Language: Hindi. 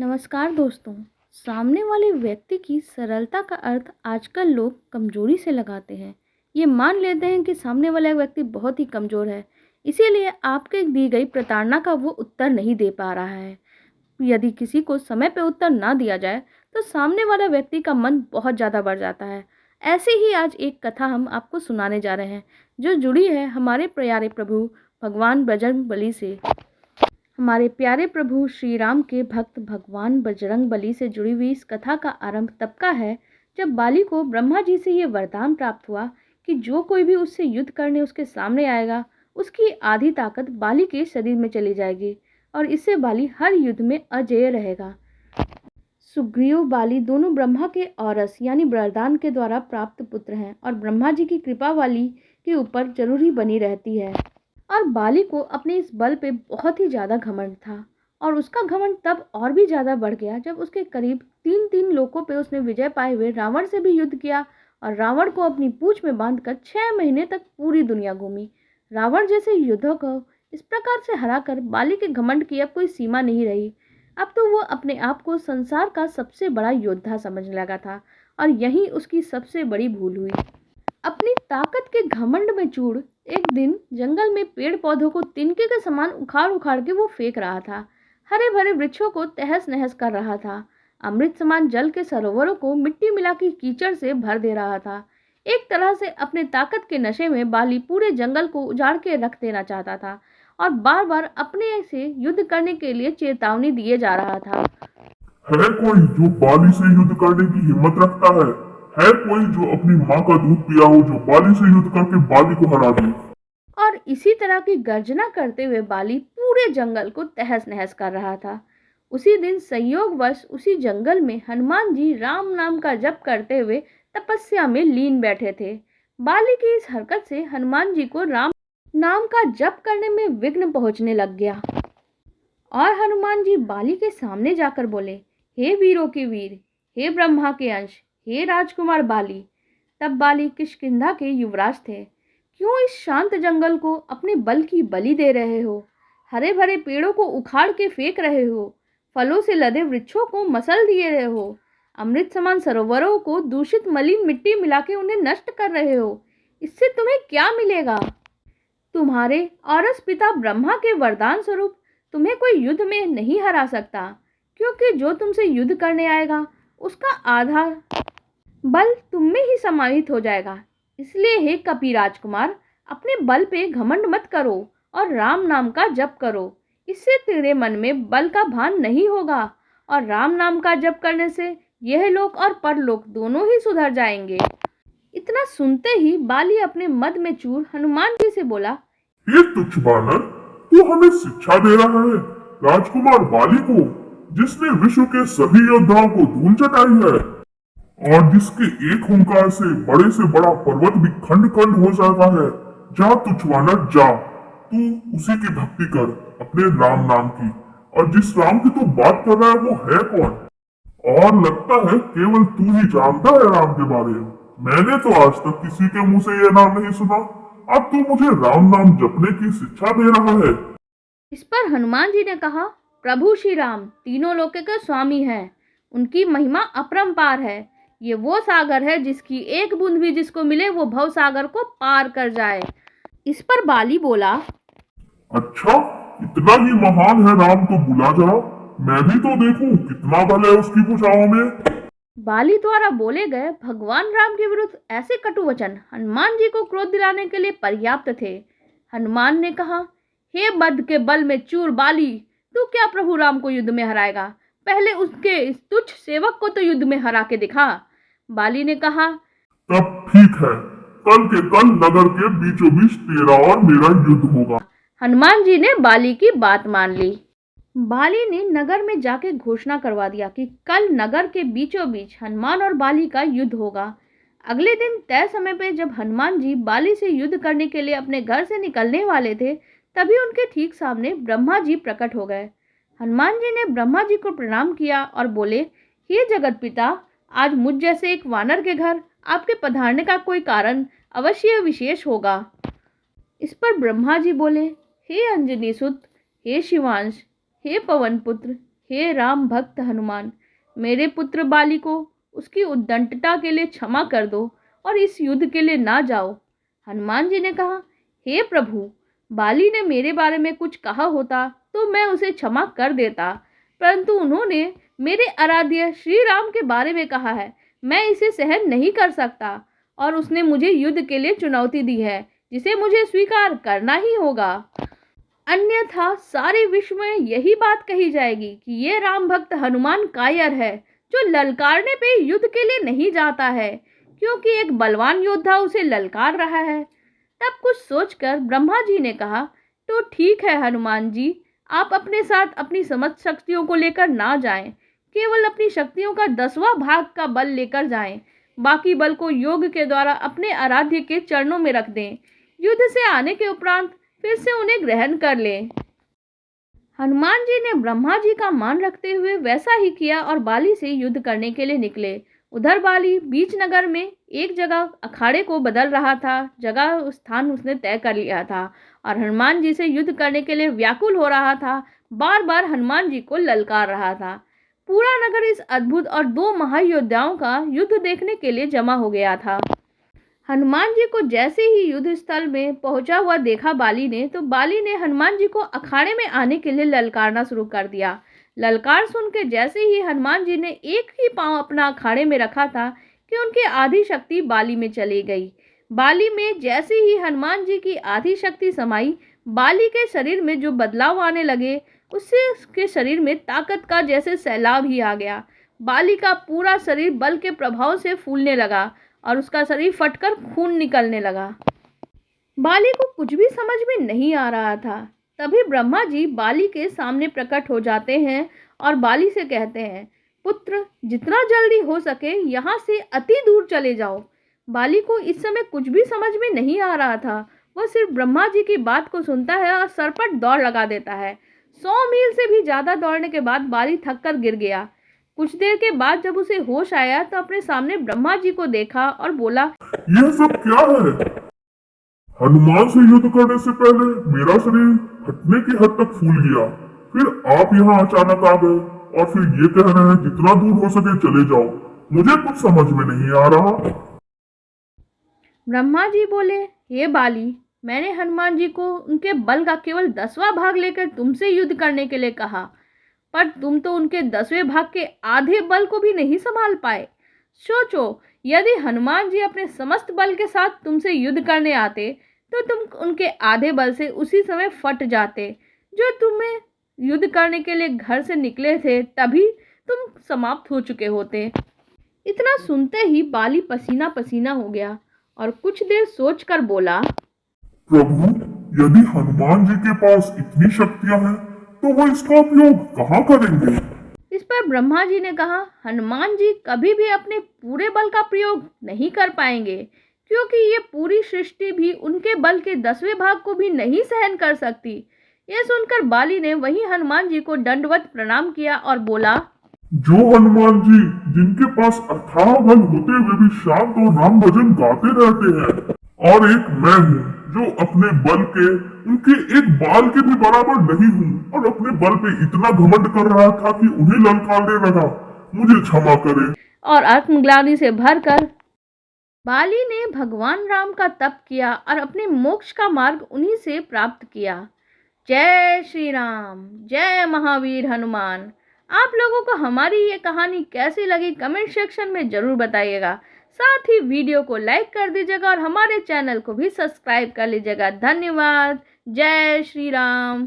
नमस्कार दोस्तों। सामने वाले व्यक्ति की सरलता का अर्थ आजकल लोग कमजोरी से लगाते हैं। ये मान लेते हैं कि सामने वाला व्यक्ति बहुत ही कमजोर है, इसीलिए आपके दी गई प्रताड़ना का वो उत्तर नहीं दे पा रहा है। यदि किसी को समय पे उत्तर ना दिया जाए तो सामने वाला व्यक्ति का मन बहुत ज़्यादा बढ़ जाता है। ऐसे ही आज एक कथा हम आपको सुनाने जा रहे हैं, जो जुड़ी है हमारे प्यारे प्रभु भगवान बजरंगबली से। हमारे प्यारे प्रभु श्री राम के भक्त भगवान बजरंगबली से जुड़ी हुई इस कथा का आरंभ तब का है जब बाली को ब्रह्मा जी से ये वरदान प्राप्त हुआ कि जो कोई भी उससे युद्ध करने उसके सामने आएगा, उसकी आधी ताकत बाली के शरीर में चली जाएगी और इससे बाली हर युद्ध में अजेय रहेगा। सुग्रीव बाली दोनों ब्रह्मा के औरस यानी वरदान के द्वारा प्राप्त पुत्र हैं और ब्रह्मा जी की कृपा वाली के ऊपर जरूरी बनी रहती है। और बाली को अपने इस बल पे बहुत ही ज़्यादा घमंड था और उसका घमंड तब और भी ज़्यादा बढ़ गया जब उसके करीब तीन तीन लोगों पे उसने विजय पाए हुए रावण से भी युद्ध किया और रावण को अपनी पूंछ में बांधकर 6 महीने तक पूरी दुनिया घूमी। रावण जैसे योद्धा को इस प्रकार से हराकर बाली के घमंड की अब कोई सीमा नहीं रही। अब तो वो अपने आप को संसार का सबसे बड़ा योद्धा समझने लगा था और यही उसकी सबसे बड़ी भूल हुई। अपनी ताकत के घमंड में चूर एक दिन जंगल में पेड़ पौधों को तिनके के समान उखाड़ उखाड़ के वो फेंक रहा था। हरे भरे वृक्षों को तहस नहस कर रहा था। अमृत समान जल के सरोवरों को मिट्टी मिला के कीचड़ से भर दे रहा था। एक तरह से अपने ताकत के नशे में बाली पूरे जंगल को उजाड़ के रख देना चाहता था और बार बार अपने से युद्ध करने के लिए चेतावनी दिए जा रहा था। है कोई जो बाली से युद्ध करने की हिम्मत रखता है? है कोई जो अपनी माँ का दूध पिया हो जो बाली से युद्ध करके बाली को हरा दे? और इसी तरह की गर्जना करते हुए बाली पूरे जंगल को तहस नहस कर रहा था। उसी दिन संयोगवश उसी जंगल में हनुमान जी राम नाम का जप करते हुए तपस्या में लीन बैठे थे। बाली की इस हरकत से हनुमान जी को राम नाम का जप करने में विघ्न पहुंचने लग गया और हनुमान जी बाली के सामने जाकर बोले, हे वीरों के वीर, हे ब्रह्मा के अंश, हे राजकुमार बाली। तब बाली किष्किंधा के युवराज थे। क्यों इस शांत जंगल को अपने बल की बलि दे रहे हो? हरे भरे पेड़ों को उखाड़ के फेंक रहे हो, फलों से लदे वृक्षों को मसल दिए रहे हो, अमृत समान सरोवरों को दूषित मलिन मिट्टी मिला के उन्हें नष्ट कर रहे हो। इससे तुम्हें क्या मिलेगा? तुम्हारे औरस पिता ब्रह्मा के वरदान स्वरूप तुम्हें कोई युद्ध में नहीं हरा सकता, क्योंकि जो तुमसे युद्ध करने आएगा उसका आधा बल तुम में ही समाहित हो जाएगा। इसलिए हे कपि राजकुमार, अपने बल पे घमंड मत करो और राम नाम का जप करो। इससे तेरे मन में बल का भान नहीं होगा और राम नाम का जप करने से यह लोक और परलोक दोनों ही सुधर जाएंगे। इतना सुनते ही बाली अपने मद में चूर हनुमान जी से बोला, ये तुच्छ बानर, तू हमें शिक्षा दे रहा है राजकुमार बाली को, जिसने विश्व के सभी योद्धाओं को धूल चटाई है और जिसके एक हुंकार से बड़ा पर्वत भी खंड खंड हो जाता है। जा तुच्छ बानर जा, तू उसी की भक्ति कर, अपने राम नाम की। और जिस राम की तू बात कर रहा है वो है कौन? और लगता है केवल तू ही जानता है राम के बारे में। मैंने तो आज तक किसी के मुंह से यह नाम नहीं सुना। अब तू मुझे राम नाम जपने की शिक्षा दे रहा है। इस पर हनुमान जी ने कहा, प्रभु श्री राम तीनों लोकों के स्वामी हैं। उनकी महिमा अपरंपार है। ये वो सागर है जिसकी एक बूंद भी जिसको मिले वो भव सागर को पार कर जाए। इस पर बाली बोला, अच्छा, इतना ही महान है राम तो बुला जा, मैं भी तो देखूं कितना बल है उसकी भुजाओं में। बाली द्वारा बोले गए भगवान राम के विरुद्ध ऐसे कटु वचन हनुमान जी को क्रोध दिलाने के लिए पर्याप्त थे। हनुमान ने कहा, हे बद के बल में चूर बाली, तू क्या प्रभु राम को युद्ध में हराएगा? पहले उसके इस तुच्छ सेवक को तो युद्ध में हरा के दिखा। बाली ने कहा, तब ठीक है, कल के कल नगर के बीचों बीच तेरा और मेरा युद्ध होगा। हनुमान जी ने बाली की बात मान ली। बाली ने नगर में जाके घोषणा करवा दिया कि कल नगर के बीचों बीच हनुमान और बाली का युद्ध होगा। अगले दिन तय समय पर जब हनुमान जी बाली से युद्ध करने के लिए अपने घर से निकलने वाले थे, तभी उनके ठीक सामने ब्रह्मा जी प्रकट हो गए। हनुमान जी ने ब्रह्मा जी को प्रणाम किया और बोले, हे जगत पिता, आज मुझ जैसे एक वानर के घर आपके पधारने का कोई कारण अवश्य विशेष होगा। इस पर ब्रह्मा जी बोले, हे अंजनी सुत, हे शिवांश, हे पवन पुत्र, हे राम भक्त हनुमान, मेरे पुत्र बाली को उसकी उद्दंडता के लिए क्षमा कर दो और इस युद्ध के लिए ना जाओ। हनुमान जी ने कहा, हे प्रभु, बाली ने मेरे बारे में कुछ कहा होता तो मैं उसे क्षमा कर देता, परंतु उन्होंने मेरे आराध्य श्री राम के बारे में कहा है, मैं इसे सहन नहीं कर सकता और उसने मुझे युद्ध के लिए चुनौती दी है जिसे मुझे स्वीकार करना ही होगा। अन्यथा सारे विश्व में यही बात कही जाएगी कि ये राम भक्त हनुमान कायर है, जो ललकारने पे युद्ध के लिए नहीं जाता है क्योंकि एक बलवान योद्धा उसे ललकार रहा है। तब कुछ सोचकर ब्रह्मा जी ने कहा, तो ठीक है हनुमान जी, आप अपने साथ अपनी समस्त शक्तियों को लेकर ना जाएं, केवल अपनी शक्तियों का 10वां भाग का बल लेकर जाएं, बाकी बल को योग के द्वारा अपने आराध्य के चरणों में रख दें। युद्ध से आने के उपरांत फिर से उन्हें ग्रहण कर लें। हनुमान जी ने ब्रह्मा जी का मान रखते हुए वैसा ही किया और बाली से युद्ध करने के लिए निकले। उधर बाली बीच नगर में एक जगह अखाड़े को बदल रहा था। जगह स्थान उसने तय कर लिया था और हनुमान जी से युद्ध करने के लिए व्याकुल हो रहा था। बार बार हनुमान जी को ललकार रहा था। पूरा नगर इस अद्भुत और 2 महायोद्धाओं का युद्ध देखने के लिए जमा हो गया था। हनुमान जी को जैसे ही युद्ध स्थल में पहुंचा हुआ देखा बाली ने, तो बाली ने हनुमान जी को अखाड़े में आने के लिए ललकारना शुरू कर दिया। ललकार सुन के जैसे ही हनुमान जी ने एक ही पांव अपना अखाड़े में रखा था कि उनकी आधी शक्ति बाली में चली गई। बाली में जैसे ही हनुमान जी की आधी शक्ति समाई, बाली के शरीर में जो बदलाव आने लगे, उससे उसके शरीर में ताकत का जैसे सैलाब ही आ गया। बाली का पूरा शरीर बल के प्रभाव से फूलने लगा और उसका शरीर फटकर खून निकलने लगा। बाली को कुछ भी समझ में नहीं आ रहा था। तभी ब्रह्मा जी बाली के सामने प्रकट हो जाते हैं और बाली से कहते हैं, पुत्र, जितना जल्दी हो सके यहाँ से अति दूर चले जाओ। बाली को इस समय कुछ भी समझ में नहीं आ रहा था। वह सिर्फ ब्रह्मा जी की बात को सुनता है और सर पर दौड़ लगा देता है। 100 मील से भी ज्यादा दौड़ने के बाद बाली थक कर गिर गया। कुछ देर के बाद जब उसे होश आया तो अपने सामने ब्रह्मा जी को देखा और बोला, यह सब क्या है? हनुमान से युद्ध करने से पहले मेरा शरीर फटने की हद तक फूल गया, फिर आप यहाँ अचानक आ गए और फिर ये कह रहे हैं जितना दूर हो सके चले जाओ। मुझे कुछ समझ में नहीं आ रहा। ब्रह्मा जी बोले, हे बाली, मैंने हनुमान जी को उनके बल का केवल 10वां भाग लेकर तुमसे युद्ध करने के लिए कहा, पर तुम तो उनके 10वें भाग के आधे बल को भी नहीं संभाल पाए। सोचो, यदि हनुमान जी अपने समस्त बल के साथ तुमसे युद्ध करने आते तो तुम उनके आधे बल से उसी समय फट जाते। जो तुम्हें युद्ध करने के लिए घर से निकले थे तभी तुम समाप्त हो चुके होते। इतना सुनते ही बाली पसीना पसीना हो गया और कुछ देर सोचकर बोला, प्रभु, यदि हनुमान जी के पास इतनी शक्तियां हैं तो वो इसका उपयोग कहाँ करेंगे? इस पर ब्रह्मा जी ने कहा, हनुमान जी कभी भी अपने पूरे बल का प्रयोग नहीं कर पाएंगे, क्योंकि ये पूरी सृष्टि भी उनके बल के 10वें भाग को भी नहीं सहन कर सकती। यह सुनकर बाली ने वही हनुमान जी को दंडवत प्रणाम किया और बोला, जो हनुमान जी जिनके पास अथाह बल होते हुए भी शांत और राम भजन गाते रहते हैं, और एक मैं हूँ जो अपने बल के उनके एक बाल के भी बराबर नहीं हूँ और अपने बल पे इतना घमंड कर रहा था कि उन्हें ललकारने लगा। मुझे क्षमा करें। और आत्मग्लानि से भरकर बाली ने भगवान राम का तप किया और अपने मोक्ष का मार्ग उन्हीं से प्राप्त किया। जय श्री राम, जय महावीर हनुमान। आप लोगों को हमारी ये कहानी कैसी लगी कमेंट सेक्शन में ज़रूर बताइएगा। साथ ही वीडियो को लाइक कर दीजिएगा और हमारे चैनल को भी सब्सक्राइब कर लीजिएगा। धन्यवाद। जय श्री राम।